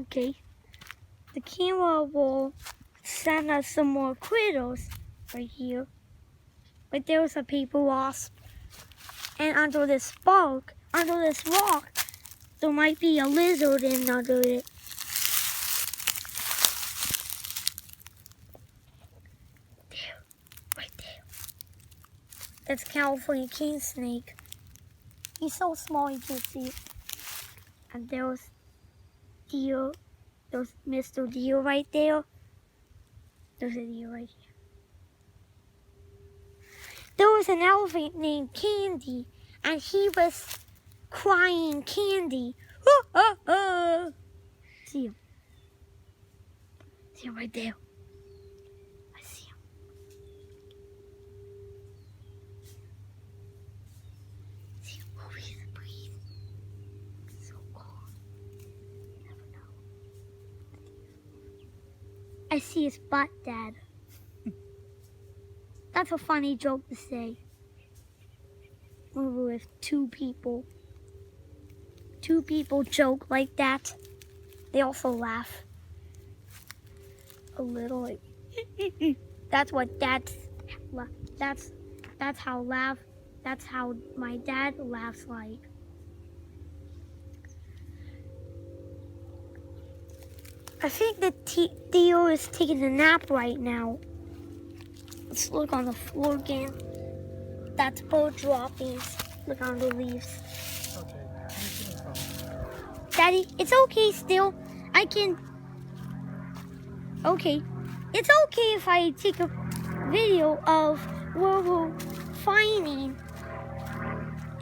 Okay. The camera will send us some more critters right here. But there's a paper wasp. And under this rock, there might be a lizard in under it. There, right there. That's California king snake. He's so small you can't see it. And there's deer. There's Mr. Deer right there. There's a deer right here. There was an elephant named Candy, and he was crying candy. See him. See him right there. I see him. See him. Oh, he's breathing. So cold. You never know. I see his butt, Dad. That's a funny joke to say. When we're with two people joke like that, they also laugh a little. Like, that's what that's how my dad laughs like. I think the Theo is taking a nap right now. Let's look on the floor again. That's bird droppings. Look on the leaves. Okay. Daddy, it's okay still. I can... Okay. It's okay if I take a video of where we're finding.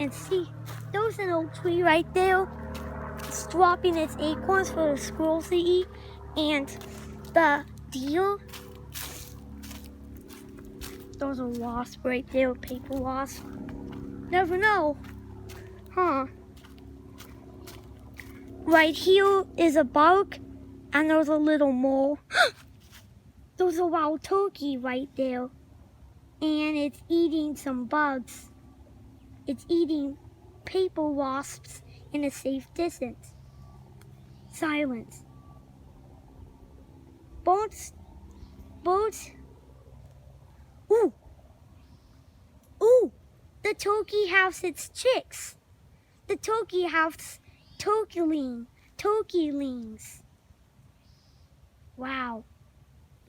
And see, there's an old tree right there. It's dropping its acorns for the squirrels to eat. And the deer... There's a wasp right there, paper wasp. Never know. Huh. Right here is a bug, and there's a little mole. There's a wild turkey right there. And it's eating some bugs. It's eating paper wasps in a safe distance. Silence. Birds. Ooh, the turkey has its chicks. The turkey has turkeylings. Wow,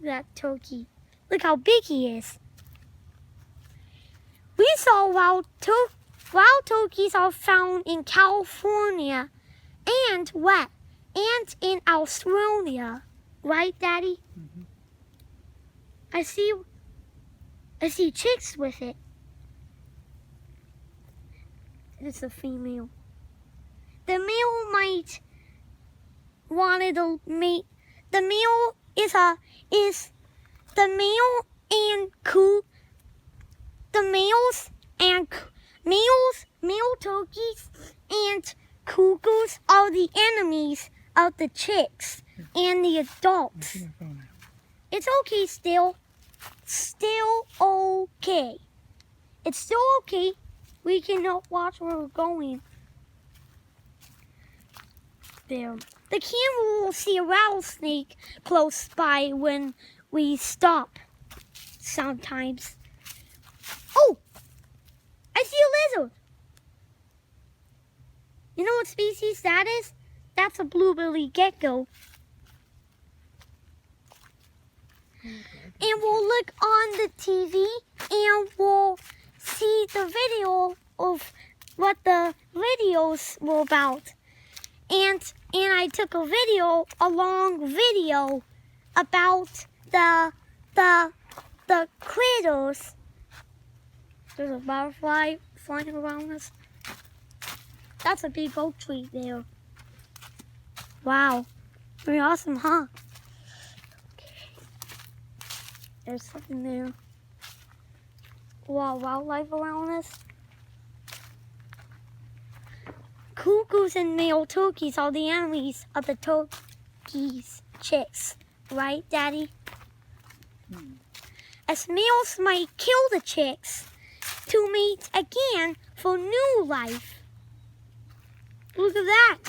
that turkey. Look how big he is. We saw wild turkeys are found in California and in Australia. Right, Daddy? Mm-hmm. I see chicks with it. It's a female. The male might wanted to mate. The male is the male and male turkeys and cuckoos are the enemies of the chicks and the adults. It's okay still. Still okay. It's still okay. We cannot watch where we're going. There. The camera will see a rattlesnake close by when we stop. Sometimes. Oh! I see a lizard. You know what species that is? That's a blueberry gecko. And we'll look on the TV and we'll see the video of what the videos were about. And I took a long video about the critters. There's a butterfly flying around us. That's a big oak tree there. Wow. Pretty awesome, huh? There's something there. Wow, wildlife around us. Cuckoos and male turkeys are the enemies of the turkey's chicks. Right, Daddy? As males might kill the chicks to mate again for new life. Look at that.